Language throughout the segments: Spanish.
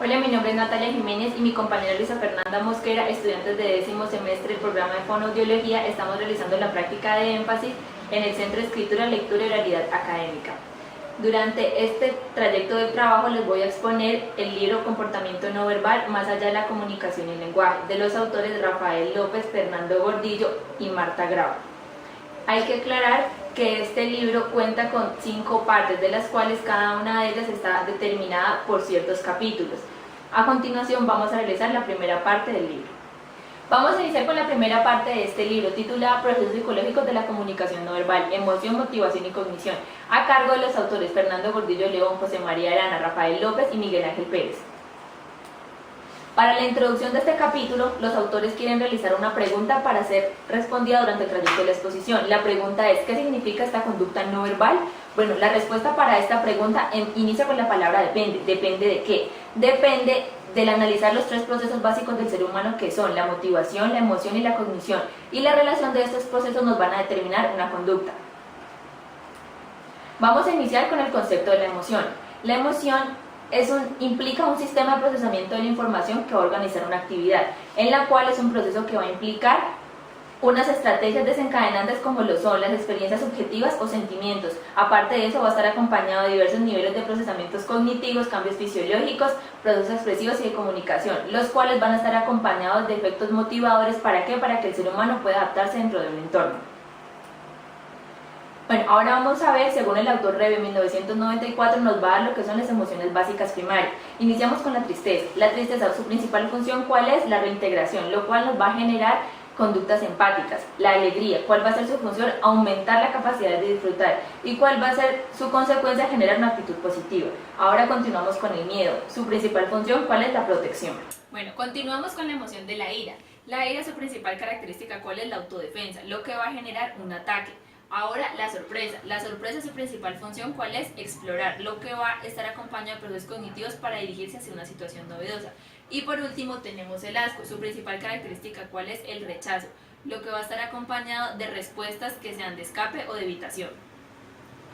Hola, mi nombre es Natalia Jiménez y mi compañera Luisa Fernanda Mosquera, estudiantes de 10º semestre del programa de Fonoaudiología, estamos realizando la práctica de énfasis en el Centro de Escritura, Lectura y Oralidad Académica. Durante este trayecto de trabajo les voy a exponer el libro Comportamiento no verbal, más allá de la comunicación y el lenguaje, de los autores Rafael López, Fernando Gordillo y Marta Grau. Hay que aclarar que este libro cuenta con 5 partes, de las cuales cada una de ellas está determinada por ciertos capítulos. A continuación vamos a realizar la primera parte del libro. Vamos a iniciar con la primera parte de este libro, titulada Procesos psicológicos de la comunicación no verbal, emoción, motivación y cognición, a cargo de los autores Fernando Gordillo León, José María Arana, Rafael López y Miguel Ángel Pérez. Para la introducción de este capítulo, los autores quieren realizar una pregunta para ser respondida durante el trayecto de la exposición. La pregunta es, ¿qué significa esta conducta no verbal? Bueno, la respuesta para esta pregunta inicia con la palabra depende. ¿Depende de qué? Depende del analizar los 3 procesos básicos del ser humano, que son la motivación, la emoción y la cognición. Y la relación de estos procesos nos van a determinar una conducta. Vamos a iniciar con el concepto de la emoción. La emoción implica un sistema de procesamiento de la información que va a organizar una actividad, en la cual es un proceso que va a implicar unas estrategias desencadenantes como lo son las experiencias subjetivas o sentimientos. Aparte de eso, va a estar acompañado de diversos niveles de procesamientos cognitivos, cambios fisiológicos, procesos expresivos y de comunicación, los cuales van a estar acompañados de efectos motivadores. ¿Para qué? Para que el ser humano pueda adaptarse dentro de un entorno. Bueno, ahora vamos a ver, según el autor Reve, 1994, nos va a dar lo que son las emociones básicas primarias. Iniciamos con la tristeza. La tristeza, su principal función, ¿cuál es? La reintegración, lo cual nos va a generar conductas empáticas. La alegría, ¿cuál va a ser su función? Aumentar la capacidad de disfrutar. ¿Y cuál va a ser su consecuencia? Generar una actitud positiva. Ahora continuamos con el miedo. Su principal función, ¿cuál es? La protección. Bueno, continuamos con la emoción de la ira. La ira, su principal característica, ¿cuál es? La autodefensa, lo que va a generar un ataque. Ahora, la sorpresa. La sorpresa, su principal función, ¿cuál es? Explorar, lo que va a estar acompañado de procesos cognitivos para dirigirse hacia una situación novedosa. Y por último tenemos el asco. Su principal característica, ¿cuál es? El rechazo, lo que va a estar acompañado de respuestas que sean de escape o de evitación.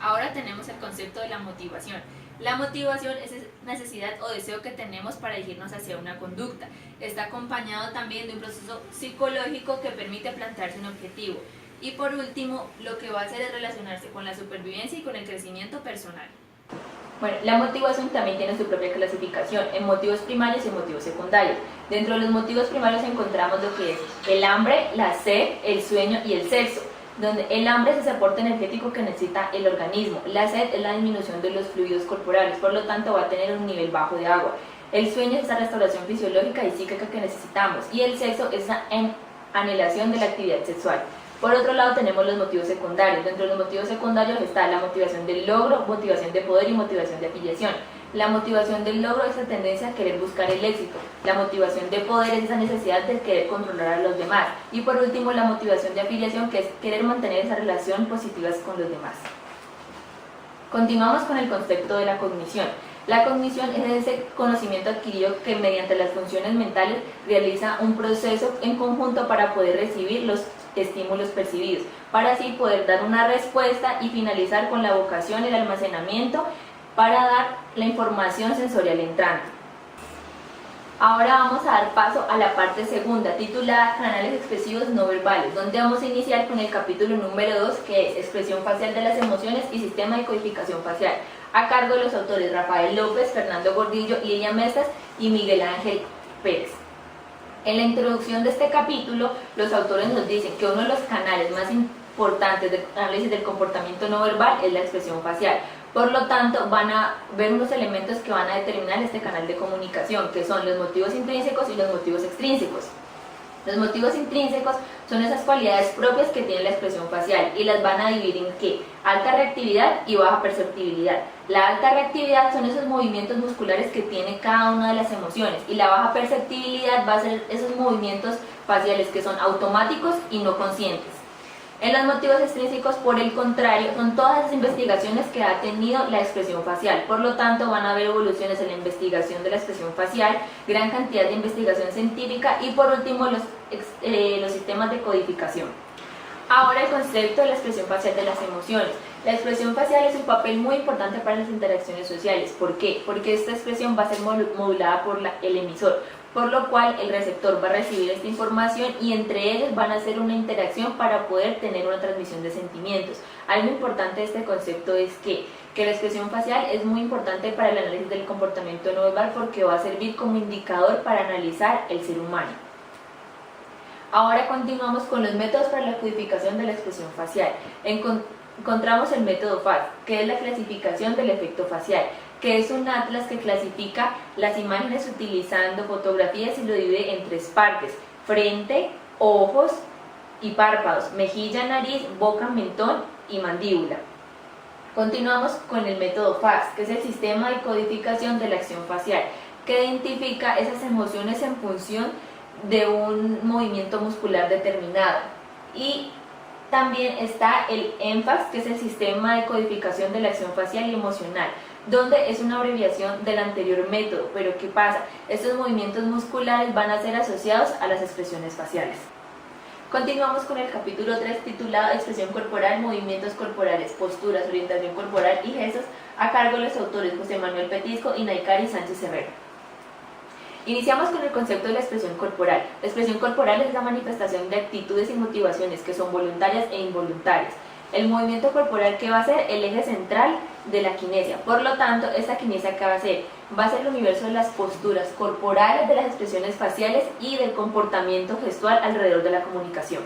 Ahora tenemos el concepto de la motivación. La motivación es esa necesidad o deseo que tenemos para dirigirnos hacia una conducta. Está acompañado también de un proceso psicológico que permite plantearse un objetivo. Y por último, lo que va a hacer es relacionarse con la supervivencia y con el crecimiento personal. Bueno, la motivación también tiene su propia clasificación en motivos primarios y motivos secundarios. Dentro de los motivos primarios encontramos lo que es el hambre, la sed, el sueño y el sexo, donde el hambre es ese aporte energético que necesita el organismo. La sed es la disminución de los fluidos corporales, por lo tanto va a tener un nivel bajo de agua. El sueño es esa restauración fisiológica y psíquica que necesitamos, y el sexo es esa anhelación de la actividad sexual. Por otro lado tenemos los motivos secundarios. Dentro de los motivos secundarios está la motivación del logro, motivación de poder y motivación de afiliación. La motivación del logro es esa tendencia a querer buscar el éxito. La motivación de poder es esa necesidad de querer controlar a los demás. Y por último, la motivación de afiliación, que es querer mantener esa relación positiva con los demás. Continuamos con el concepto de la cognición. La cognición es ese conocimiento adquirido que mediante las funciones mentales realiza un proceso en conjunto para poder recibir los estímulos percibidos, para así poder dar una respuesta y finalizar con la evocación, el almacenamiento, para dar la información sensorial entrante. Ahora vamos a dar paso a la parte segunda, titulada Canales expresivos no verbales, donde vamos a iniciar con el capítulo número 2, que es Expresión facial de las emociones y Sistema de codificación facial, a cargo de los autores Rafael López, Fernando Gordillo, Lilia Mestas y Miguel Ángel Pérez. En la introducción de este capítulo, los autores nos dicen que uno de los canales más importantes del análisis del comportamiento no verbal es la expresión facial. Por lo tanto, van a ver unos elementos que van a determinar este canal de comunicación, que son los motivos intrínsecos y los motivos extrínsecos. Los motivos intrínsecos son esas cualidades propias que tiene la expresión facial y las van a dividir en ¿qué? Alta reactividad y baja perceptibilidad. La alta reactividad son esos movimientos musculares que tiene cada una de las emociones, y la baja perceptibilidad va a ser esos movimientos faciales que son automáticos y no conscientes. En los motivos extrínsecos, por el contrario, son todas las investigaciones que ha tenido la expresión facial. Por lo tanto, van a haber evoluciones en la investigación de la expresión facial, gran cantidad de investigación científica y por último los sistemas de codificación. Ahora el concepto de la expresión facial de las emociones. La expresión facial es un papel muy importante para las interacciones sociales. ¿Por qué? Porque esta expresión va a ser modulada por el emisor, por lo cual el receptor va a recibir esta información y entre ellos van a hacer una interacción para poder tener una transmisión de sentimientos. Algo importante de este concepto es que la expresión facial es muy importante para el análisis del comportamiento no verbal porque va a servir como indicador para analizar el ser humano. Ahora continuamos con los métodos para la codificación de la expresión facial. Encontramos el método FACS, que es la clasificación del efecto facial, que es un atlas que clasifica las imágenes utilizando fotografías y lo divide en tres partes: frente, ojos y párpados, mejilla, nariz, boca, mentón y mandíbula. Continuamos con el método FACS, que es el sistema de codificación de la acción facial, que identifica esas emociones en función de un movimiento muscular determinado. Y también está el ENFACS, que es el sistema de codificación de la acción facial y emocional, donde es una abreviación del anterior método. Pero ¿qué pasa? Estos movimientos musculares van a ser asociados a las expresiones faciales. Continuamos con el capítulo 3 titulado Expresión corporal, movimientos corporales, posturas, orientación corporal y gestos, a cargo de los autores José Manuel Petisco y Naikari Sánchez Herrera. Iniciamos con el concepto de la expresión corporal. La expresión corporal es la manifestación de actitudes y motivaciones que son voluntarias e involuntarias. El movimiento corporal, que va a ser el eje central de la kinesia. Por lo tanto, esta kinesia, ¿qué va a ser? Va a ser el universo de las posturas corporales, de las expresiones faciales y del comportamiento gestual alrededor de la comunicación.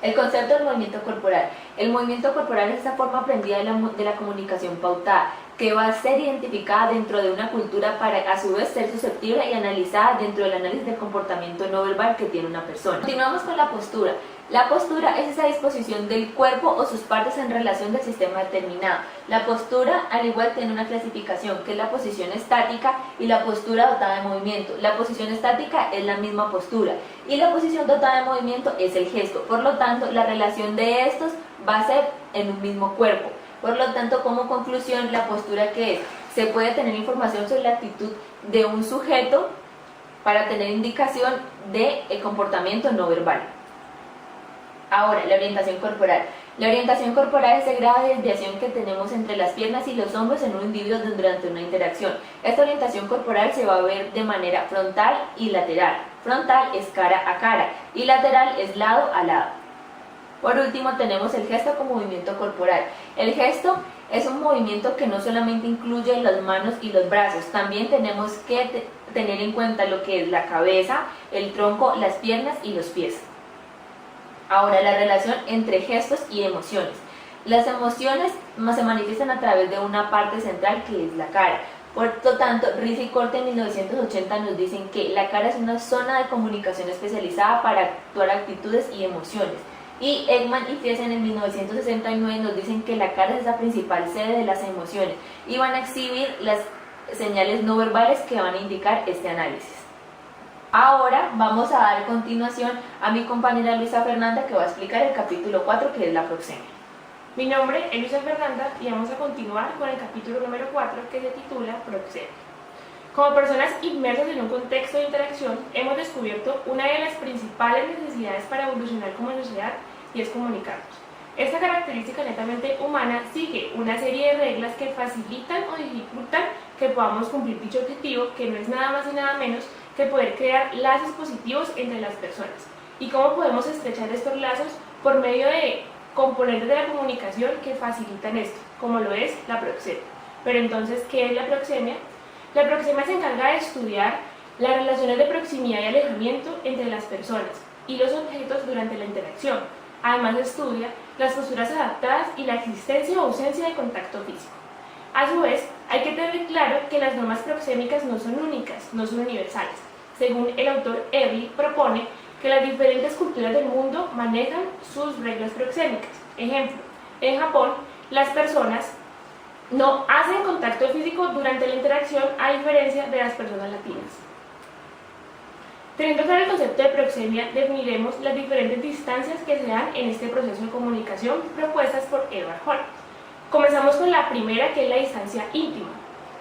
El concepto del movimiento corporal. El movimiento corporal es esa forma aprendida de la comunicación pautada, que va a ser identificada dentro de una cultura para a su vez ser susceptible y analizada dentro del análisis del comportamiento no verbal que tiene una persona. Continuamos con la postura. La postura es esa disposición del cuerpo o sus partes en relación del sistema determinado. La postura, al igual, tiene una clasificación, que es la posición estática y la postura dotada de movimiento. La posición estática es la misma postura y la posición dotada de movimiento es el gesto. Por lo tanto, la relación de estos va a ser en un mismo cuerpo. Por lo tanto, como conclusión, la postura, ¿qué es? Se puede tener información sobre la actitud de un sujeto para tener indicación del comportamiento no verbal. Ahora, la orientación corporal. La orientación corporal es el grado de desviación que tenemos entre las piernas y los hombros en un individuo durante una interacción. Esta orientación corporal se va a ver de manera frontal y lateral. Frontal es cara a cara y lateral es lado a lado. Por último, tenemos el gesto como movimiento corporal. El gesto es un movimiento que no solamente incluye las manos y los brazos, también tenemos que tener en cuenta lo que es la cabeza, el tronco, las piernas y los pies. Ahora, la relación entre gestos y emociones. Las emociones se manifiestan a través de una parte central, que es la cara. Por lo tanto, Rice y Corte en 1980 nos dicen que la cara es una zona de comunicación especializada para actuar actitudes y emociones. Y Ekman y Friesen en 1969 nos dicen que la cara es la principal sede de las emociones y van a exhibir las señales no verbales que van a indicar este análisis. Ahora vamos a dar continuación a mi compañera Luisa Fernanda, que va a explicar el capítulo 4, que es la proxemia. Mi nombre es Luisa Fernanda y vamos a continuar con el capítulo número 4, que se titula Proxemia. Como personas inmersas en un contexto de interacción, hemos descubierto una de las principales necesidades para evolucionar como sociedad, y es comunicarnos. Esta característica netamente humana sigue una serie de reglas que facilitan o dificultan que podamos cumplir dicho objetivo, que no es nada más y nada menos que poder crear lazos positivos entre las personas. ¿Y cómo podemos estrechar estos lazos? Por medio de componentes de la comunicación que facilitan esto, como lo es la proxemia. Pero entonces, ¿qué es la proxemia? La proxemia se encarga de estudiar las relaciones de proximidad y alejamiento entre las personas y los objetos durante la interacción. Además, estudia las posturas adaptadas y la existencia o ausencia de contacto físico. A su vez, hay que tener claro que las normas proxémicas no son únicas, no son universales. Según el autor Early, propone que las diferentes culturas del mundo manejan sus reglas proxémicas. Ejemplo, en Japón, las personas no hacen contacto físico durante la interacción, a diferencia de las personas latinas. Teniendo claro el concepto de proxemia, definiremos las diferentes distancias que se dan en este proceso de comunicación propuestas por Edward Hall. Comenzamos con la primera, que es la distancia íntima.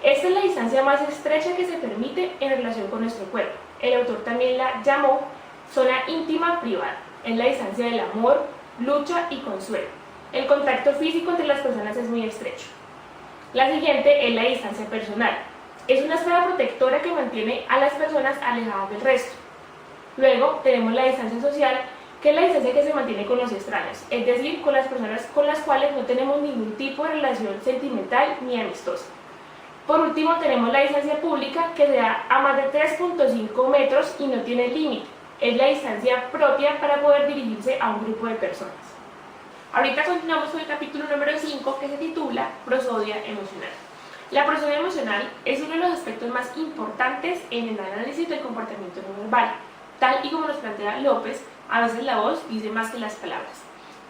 Esta es la distancia más estrecha que se permite en relación con nuestro cuerpo. El autor también la llamó zona íntima privada. Es la distancia del amor, lucha y consuelo. El contacto físico entre las personas es muy estrecho. La siguiente es la distancia personal. Es una esfera protectora que mantiene a las personas alejadas del resto. Luego tenemos la distancia social, que es la distancia que se mantiene con los extraños, es decir, con las personas con las cuales no tenemos ningún tipo de relación sentimental ni amistosa. Por último tenemos la distancia pública, que se da a más de 3.5 metros y no tiene límite. Es la distancia propia para poder dirigirse a un grupo de personas. Ahorita continuamos con el capítulo número 5, que se titula Prosodia emocional. La prosodia emocional es uno de los aspectos más importantes en el análisis del comportamiento no verbal. Tal y como nos plantea López, a veces la voz dice más que las palabras.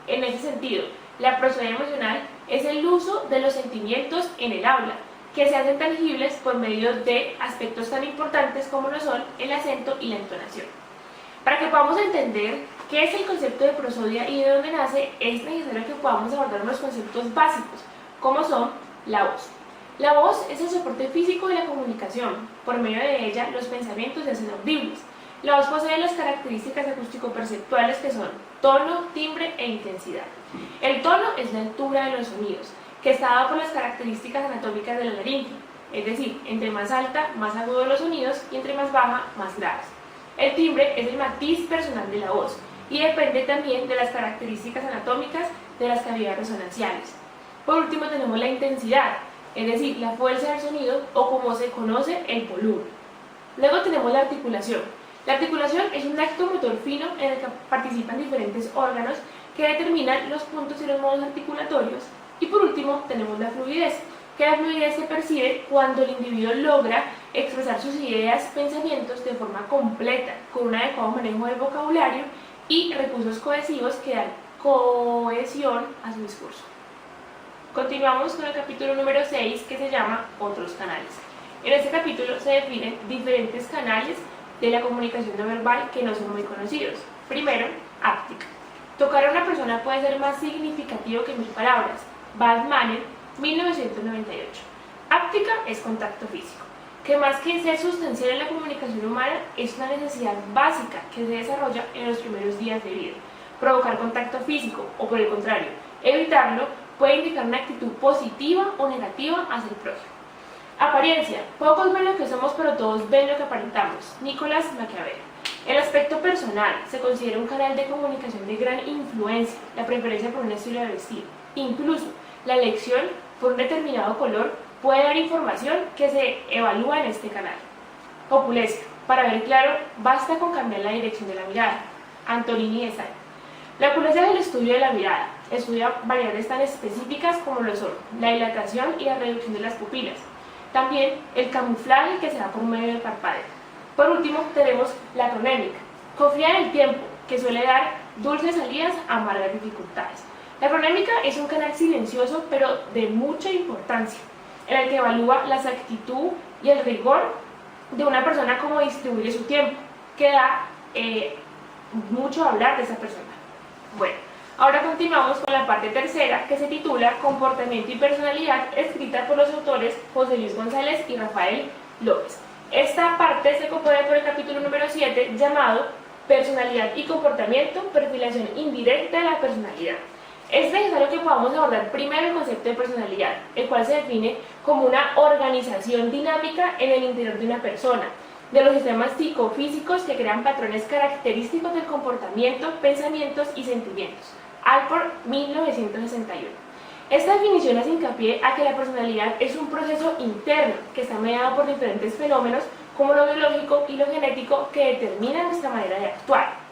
En ese sentido, la prosodia emocional es el uso de los sentimientos en el habla, que se hacen tangibles por medio de aspectos tan importantes como lo son el acento y la entonación. Para que podamos entender qué es el concepto de prosodia y de dónde nace, es necesario que podamos abordar unos conceptos básicos, como son la voz. La voz es el soporte físico de la comunicación. Por medio de ella, los pensamientos se hacen audibles. La voz posee las características acústico-perceptuales que son tono, timbre e intensidad. El tono es la altura de los sonidos, que está dado por las características anatómicas de la laringe, es decir, entre más alta, más agudo los sonidos y entre más baja, más graves. El timbre es el matiz personal de la voz y depende también de las características anatómicas de las cavidades resonanciales. Por último tenemos la intensidad, es decir, la fuerza del sonido o como se conoce, el volumen. Luego tenemos la articulación. La articulación es un acto motor fino en el que participan diferentes órganos que determinan los puntos y los modos articulatorios. Y por último tenemos la fluidez, que la fluidez se percibe cuando el individuo logra expresar sus ideas, pensamientos de forma completa, con un adecuado manejo del vocabulario y recursos cohesivos que dan cohesión a su discurso. Continuamos con el capítulo número 6, que se llama Otros canales. En este capítulo se definen diferentes canales de la comunicación no verbal que no son muy conocidos. Primero, áptica. Tocar a una persona puede ser más significativo que 1000 palabras. Baldmaner, 1998. Áptica es contacto físico, que más que ser sustancial en la comunicación humana, es una necesidad básica que se desarrolla en los primeros días de vida. Provocar contacto físico, o por el contrario, evitarlo, puede indicar una actitud positiva o negativa hacia el prójimo. Apariencia. Pocos ven lo que somos, pero todos ven lo que aparentamos. Nicolás Maquiavelo. El aspecto personal se considera un canal de comunicación de gran influencia, la preferencia por un estilo de vestir. Incluso, la elección por un determinado color puede dar información que se evalúa en este canal. Opulencia. Para ver claro, basta con cambiar la dirección de la mirada. Antonini Desailly. La opulencia es el estudio de la mirada. Estudia variables tan específicas como lo son la dilatación y la reducción de las pupilas. También el camuflaje que se da por medio del parpadeo. Por último, tenemos la cronémica. Confía en el tiempo, que suele dar dulces salidas a amargas dificultades. La cronémica es un canal silencioso, pero de mucha importancia, en el que evalúa la exactitud y el rigor de una persona, cómo distribuye su tiempo, que da mucho a hablar de esa persona. Bueno, ahora continuamos con la parte tercera, que se titula Comportamiento y personalidad, escrita por los autores José Luis González y Rafael López. Esta parte se compone por el capítulo número 7, llamado Personalidad y comportamiento, perfilación indirecta de la personalidad. Es necesario que podamos abordar primero el concepto de personalidad, el cual se define como una organización dinámica en el interior de una persona, de los sistemas psicofísicos que crean patrones característicos del comportamiento, pensamientos y sentimientos. Alport, 1961. Esta definición hace hincapié a que la personalidad es un proceso interno que está mediado por diferentes fenómenos como lo biológico y lo genético que determinan nuestra manera de actuar.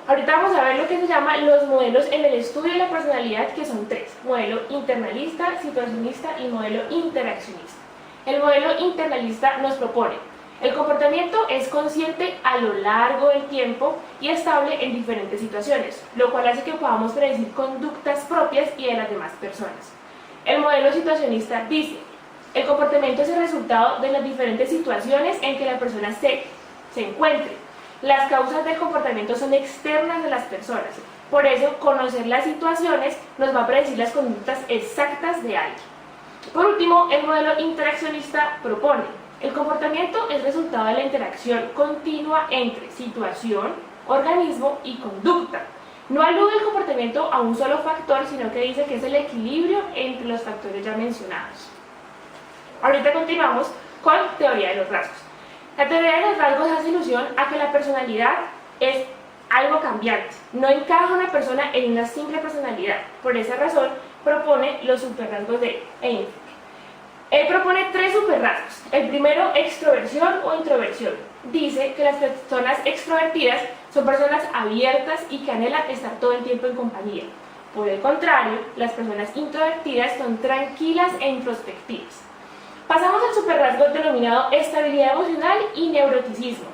Ahorita vamos a ver lo que se llama los modelos en el estudio de la personalidad, que son 3: modelo internalista, situacionista y modelo interaccionista. El modelo internalista nos propone: el comportamiento es consciente a lo largo del tiempo y estable en diferentes situaciones, lo cual hace que podamos predecir conductas propias y de las demás personas. El modelo situacionista dice: el comportamiento es el resultado de las diferentes situaciones en que la persona se encuentre. Las causas del comportamiento son externas de las personas, por eso conocer las situaciones nos va a predecir las conductas exactas de alguien. Por último, el modelo interaccionista propone: el comportamiento es resultado de la interacción continua entre situación, organismo y conducta. No alude el comportamiento a un solo factor, sino que dice que es el equilibrio entre los factores ya mencionados. Ahorita continuamos con teoría de los rasgos. La teoría de los rasgos hace alusión a que la personalidad es algo cambiante. No encaja una persona en una simple personalidad. Por esa razón propone los superrasgos de Eysenck. Él propone 3 superrasgos. El primero, extroversión o introversión. Dice que las personas extrovertidas son personas abiertas y que anhelan estar todo el tiempo en compañía. Por el contrario, las personas introvertidas son tranquilas e introspectivas. Pasamos al superrasgo denominado estabilidad emocional y neuroticismo.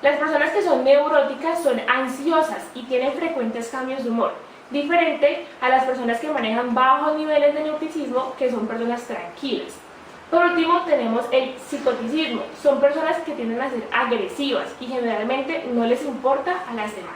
Las personas que son neuróticas son ansiosas y tienen frecuentes cambios de humor, diferente a las personas que manejan bajos niveles de neuroticismo, que son personas tranquilas. Por último, tenemos el psicoticismo. Son personas que tienden a ser agresivas y generalmente no les importa a las demás.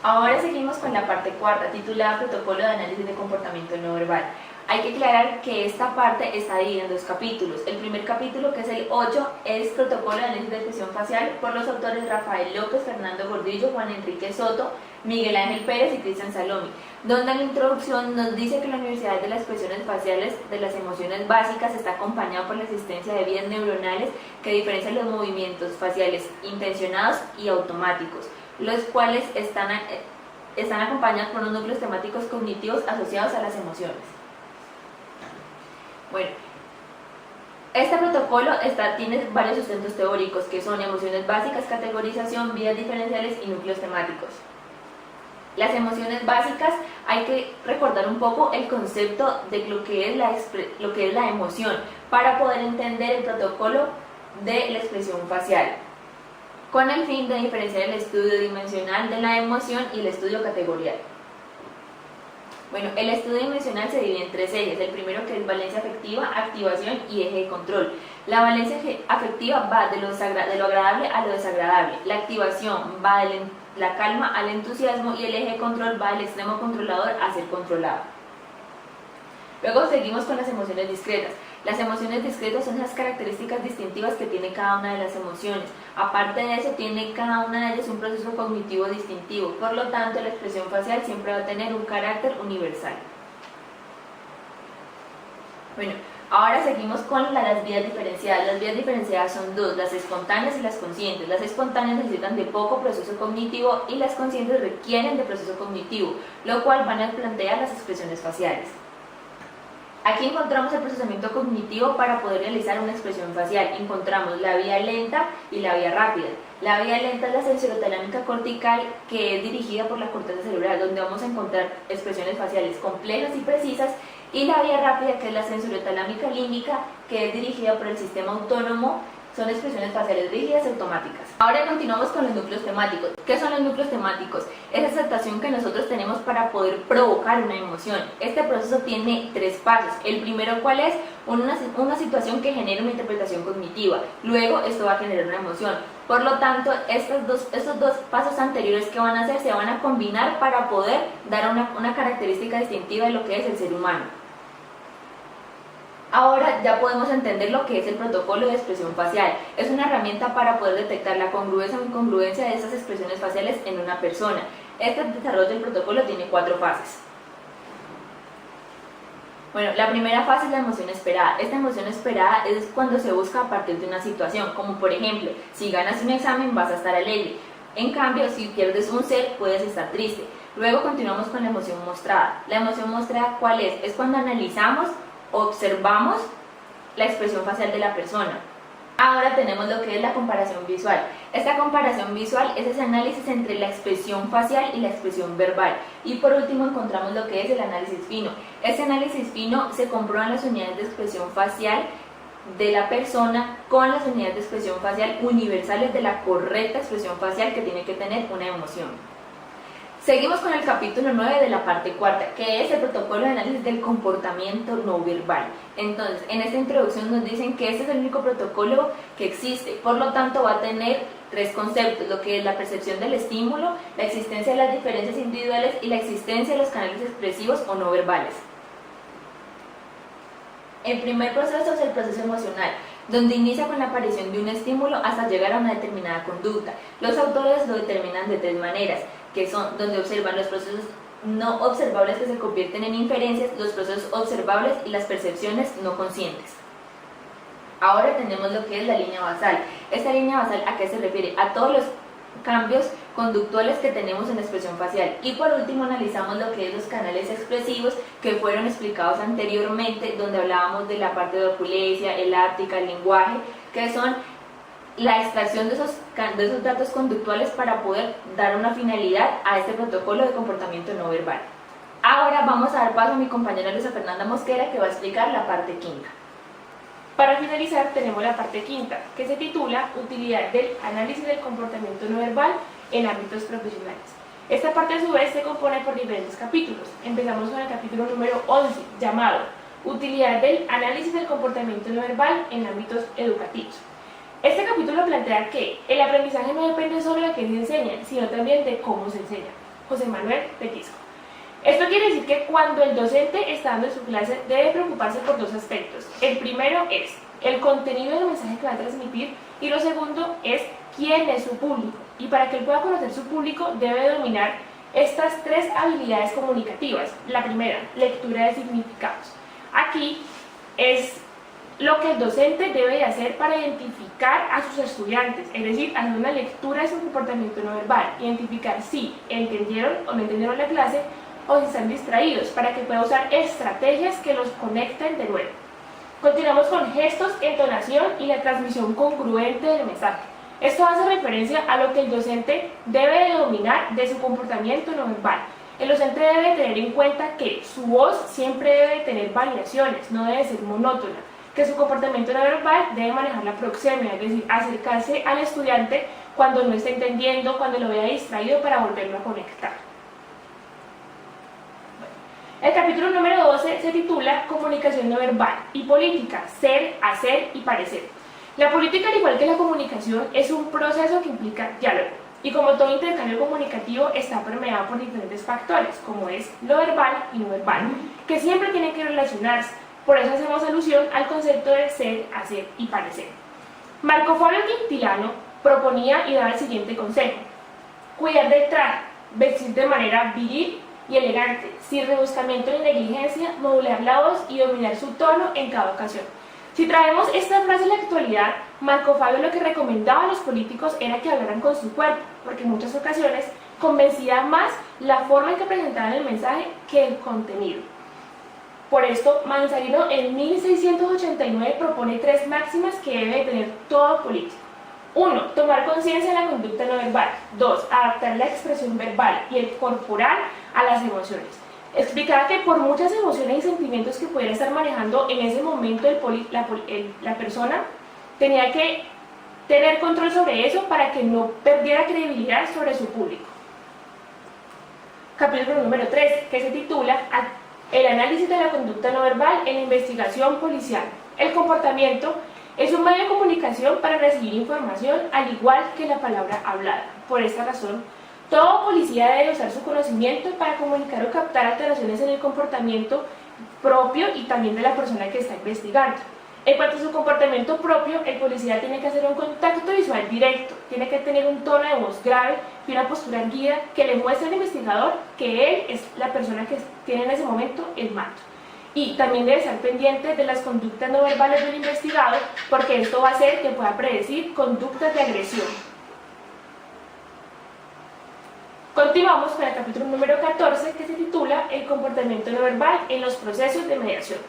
Ahora seguimos con la parte cuarta, titulada Protocolo de Análisis de Comportamiento No Verbal. Hay que aclarar que esta parte está dividida en 2 capítulos. El primer capítulo, que es el 8, es Protocolo de Análisis de Expresión Facial por los autores Rafael López, Fernando Gordillo, Juan Enrique Soto, Miguel Ángel Pérez y Cristian Salomi, donde en la introducción nos dice que la Universidad de las Expresiones Faciales de las Emociones Básicas está acompañada por la existencia de vías neuronales que diferencian los movimientos faciales intencionados y automáticos, los cuales están acompañados por unos núcleos temáticos cognitivos asociados a las emociones. Bueno, este protocolo tiene varios sustentos teóricos, que son emociones básicas, categorización, vías diferenciales y núcleos temáticos. Las emociones básicas, hay que recordar un poco el concepto de lo que es la emoción para poder entender el protocolo de la expresión facial, con el fin de diferenciar el estudio dimensional de la emoción y el estudio categorial. Bueno, el estudio dimensional se divide en 3 ejes. El primero, que es valencia afectiva, activación y eje de control. La valencia afectiva va de lo agradable a lo desagradable. La activación va de la calma al entusiasmo y el eje de control va del extremo controlador a ser controlado. Luego seguimos con las emociones discretas. Las emociones discretas son esas características distintivas que tiene cada una de las emociones. Aparte de eso, tiene cada una de ellas un proceso cognitivo distintivo. Por lo tanto, la expresión facial siempre va a tener un carácter universal. Bueno, ahora seguimos con las vías diferenciadas. Las vías diferenciadas son 2, las espontáneas y las conscientes. Las espontáneas necesitan de poco proceso cognitivo y las conscientes requieren de proceso cognitivo, lo cual van a plantear las expresiones faciales. Aquí encontramos el procesamiento cognitivo para poder realizar una expresión facial. Encontramos la vía lenta y la vía rápida. La vía lenta es la sensorotalámica cortical, que es dirigida por la corteza cerebral, donde vamos a encontrar expresiones faciales complejas y precisas, y la vía rápida, que es la sensorotalámica límbica, que es dirigida por el sistema autónomo. Son expresiones faciales rígidas y automáticas. Ahora continuamos con los núcleos temáticos. ¿Qué son los núcleos temáticos? Es la aceptación que nosotros tenemos para poder provocar una emoción. Este proceso tiene 3 pasos. El primero, ¿cuál es? Una situación que genera una interpretación cognitiva. Luego, esto va a generar una emoción. Por lo tanto, estos dos pasos anteriores que van a hacer se van a combinar para poder dar una característica distintiva de lo que es el ser humano. Ahora ya podemos entender lo que es el protocolo de expresión facial. Es una herramienta para poder detectar la congruencia o incongruencia de esas expresiones faciales en una persona. Este desarrollo del protocolo tiene 4 fases. Bueno, la primera fase es la emoción esperada. Esta emoción esperada es cuando se busca a partir de una situación, como por ejemplo, si ganas un examen vas a estar alegre. En cambio, si pierdes un ser, puedes estar triste. Luego continuamos con la emoción mostrada. La emoción mostrada, ¿cuál es? Es cuando analizamos, observamos la expresión facial de la persona. Ahora tenemos lo que es la comparación visual. Esta comparación visual es ese análisis entre la expresión facial y la expresión verbal. Y por último encontramos lo que es el análisis fino. Este análisis fino se comprueban las unidades de expresión facial de la persona con las unidades de expresión facial universales de la correcta expresión facial que tiene que tener una emoción. Seguimos con el capítulo 9 de la parte cuarta, que es el protocolo de análisis del comportamiento no verbal. Entonces, en esta introducción nos dicen que este es el único protocolo que existe, por lo tanto va a tener 3 conceptos, lo que es la percepción del estímulo, la existencia de las diferencias individuales y la existencia de los canales expresivos o no verbales. El primer proceso es el proceso emocional, donde inicia con la aparición de un estímulo hasta llegar a una determinada conducta. Los autores lo determinan de 3 maneras, que son donde observan los procesos no observables que se convierten en inferencias, los procesos observables y las percepciones no conscientes. Ahora tenemos lo que es la línea basal. Esta línea basal, ¿a qué se refiere? A todos los cambios conductuales que tenemos en la expresión facial. Y por último analizamos lo que es los canales expresivos que fueron explicados anteriormente, donde hablábamos de la parte de oculesia, el áptica, el lenguaje, que son la extracción de esos datos conductuales para poder dar una finalidad a este protocolo de comportamiento no verbal. Ahora vamos a dar paso a mi compañera Luisa Fernanda Mosquera, que va a explicar la parte quinta. Para finalizar tenemos la parte quinta, que se titula Utilidad del análisis del comportamiento no verbal en ámbitos profesionales. Esta parte a su vez se compone por diferentes capítulos. Empezamos con el capítulo número 11, llamado Utilidad del análisis del comportamiento no verbal en ámbitos educativos. Este capítulo plantea que el aprendizaje no depende solo de qué se enseña, sino también de cómo se enseña. José Manuel Petisco. Esto quiere decir que cuando el docente está dando su clase debe preocuparse por dos aspectos. El primero es el contenido del mensaje que va a transmitir y lo segundo es quién es su público. Y para que él pueda conocer su público debe dominar estas tres habilidades comunicativas. La primera, lectura de significados. Aquí es lo que el docente debe de hacer para identificar a sus estudiantes, es decir, hacer una lectura de su comportamiento no verbal, identificar si entendieron o no entendieron la clase o si están distraídos, para que pueda usar estrategias que los conecten de nuevo. Continuamos con gestos, entonación y la transmisión congruente del mensaje. Esto hace referencia a lo que el docente debe de dominar de su comportamiento no verbal. El docente debe tener en cuenta que su voz siempre debe tener variaciones, no debe ser monótona, que su comportamiento no verbal debe manejar la proxemia, es decir, acercarse al estudiante cuando no está entendiendo, cuando lo vea distraído para volverlo a conectar. El capítulo número 12 se titula Comunicación no verbal y política, ser, hacer y parecer. La política, al igual que la comunicación, es un proceso que implica diálogo y como todo intercambio comunicativo está permeado por diferentes factores, como es lo verbal y no verbal, que siempre tienen que relacionarse. Por eso hacemos alusión al concepto de ser, hacer y parecer. Marco Fabio Quintilano proponía y daba el siguiente consejo: cuidar del traje, vestir de manera viril y elegante, sin rebuscamiento ni negligencia, modular la voz y dominar su tono en cada ocasión. Si traemos esta frase a la actualidad, Marco Fabio lo que recomendaba a los políticos era que hablaran con su cuerpo, porque en muchas ocasiones convencía más la forma en que presentaban el mensaje que el contenido. Por esto, Manzanino en 1689 propone tres máximas que debe tener todo político. 1. Tomar conciencia de la conducta no verbal. 2. Adaptar la expresión verbal y el corporal a las emociones. Explicaba que por muchas emociones y sentimientos que pudiera estar manejando en ese momento la persona, tenía que tener control sobre eso para que no perdiera credibilidad sobre su público. Capítulo número 3, que se titula El análisis de la conducta no verbal en la investigación policial. El comportamiento es un medio de comunicación para recibir información, al igual que la palabra hablada. Por esta razón, todo policía debe usar su conocimiento para comunicar o captar alteraciones en el comportamiento propio y también de la persona que está investigando. En cuanto a su comportamiento propio, el policía tiene que hacer un contacto visual directo, tiene que tener un tono de voz grave y una postura erguida que le muestre al investigador que él es la persona que tiene en ese momento el mando. Y también debe estar pendiente de las conductas no verbales del investigado, porque esto va a hacer que pueda predecir conductas de agresión. Continuamos con el capítulo número 14, que se titula El comportamiento no verbal en los procesos de mediación.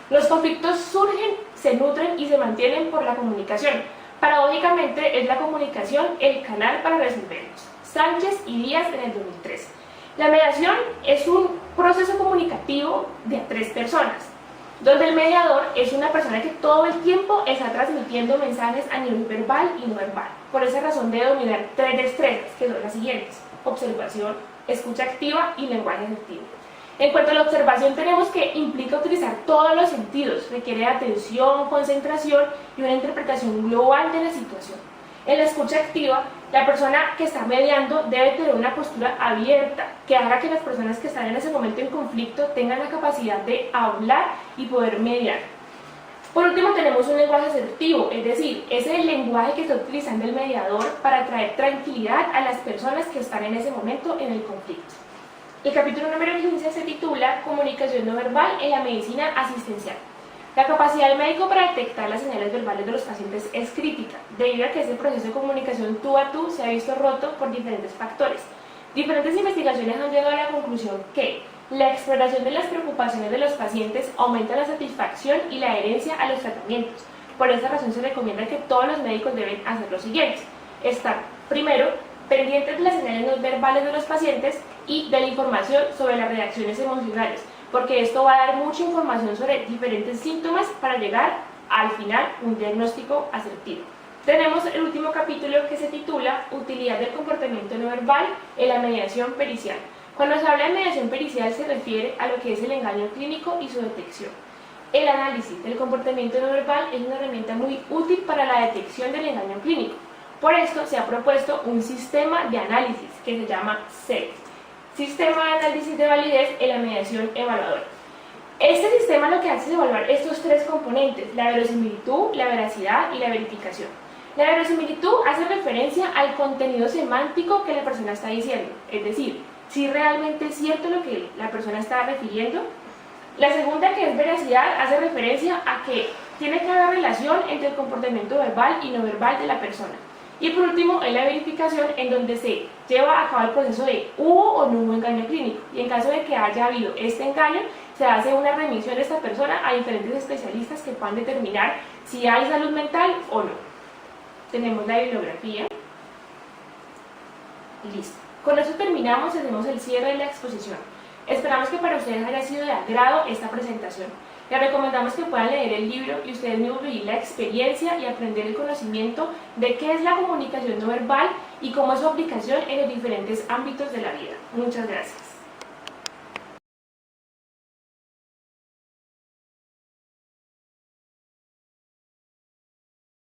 Los conflictos surgen, se nutren y se mantienen por la comunicación. Paradójicamente, es la comunicación el canal para resolverlos. Sánchez y Díaz en el 2013. La mediación es un proceso comunicativo de tres personas, donde el mediador es una persona que todo el tiempo está transmitiendo mensajes a nivel verbal y no verbal. Por esa razón debe dominar tres destrezas, que son las siguientes: observación, escucha activa y lenguaje afectivo. En cuanto a la observación, tenemos que implica utilizar todos los sentidos, requiere atención, concentración y una interpretación global de la situación. En la escucha activa, la persona que está mediando debe tener una postura abierta, que haga que las personas que están en ese momento en conflicto tengan la capacidad de hablar y poder mediar. Por último, tenemos un lenguaje asertivo, es decir, es el lenguaje que está utilizando el mediador para traer tranquilidad a las personas que están en ese momento en el conflicto. El capítulo número 15 se titula Comunicación no verbal en la medicina asistencial. La capacidad del médico para detectar las señales verbales de los pacientes es crítica, debido a que este proceso de comunicación tú a tú se ha visto roto por diferentes factores. Diferentes investigaciones han llegado a la conclusión que la exploración de las preocupaciones de los pacientes aumenta la satisfacción y la adherencia a los tratamientos. Por esta razón se recomienda que todos los médicos deben hacer lo siguiente: estar, primero, pendientes de las señales no verbales de los pacientes y de la información sobre las reacciones emocionales, porque esto va a dar mucha información sobre diferentes síntomas para llegar al final a un diagnóstico asertivo. Tenemos el último capítulo que se titula Utilidad del comportamiento no verbal en la mediación pericial. Cuando se habla de mediación pericial se refiere a lo que es el engaño clínico y su detección. El análisis del comportamiento no verbal es una herramienta muy útil para la detección del engaño clínico. Por esto se ha propuesto un sistema de análisis que se llama SET, Sistema de Análisis de Validez en la Mediación Evaluadora. Este sistema lo que hace es evaluar estos tres componentes: la verosimilitud, la veracidad y la verificación. La verosimilitud hace referencia al contenido semántico que la persona está diciendo, es decir, si realmente es cierto lo que la persona está refiriendo. La segunda, que es veracidad, hace referencia a que tiene que haber relación entre el comportamiento verbal y no verbal de la persona. Y por último, es la verificación, en donde se lleva a cabo el proceso de hubo o no hubo engaño clínico. Y en caso de que haya habido este engaño, se hace una remisión de esta persona a diferentes especialistas que puedan determinar si hay salud mental o no. Tenemos la bibliografía. Listo. Con eso terminamos y hacemos el cierre de la exposición. Esperamos que para ustedes haya sido de agrado esta presentación. Les recomendamos que puedan leer el libro y ustedes mismos vivir la experiencia y aprender el conocimiento de qué es la comunicación no verbal y cómo es su aplicación en los diferentes ámbitos de la vida. Muchas gracias.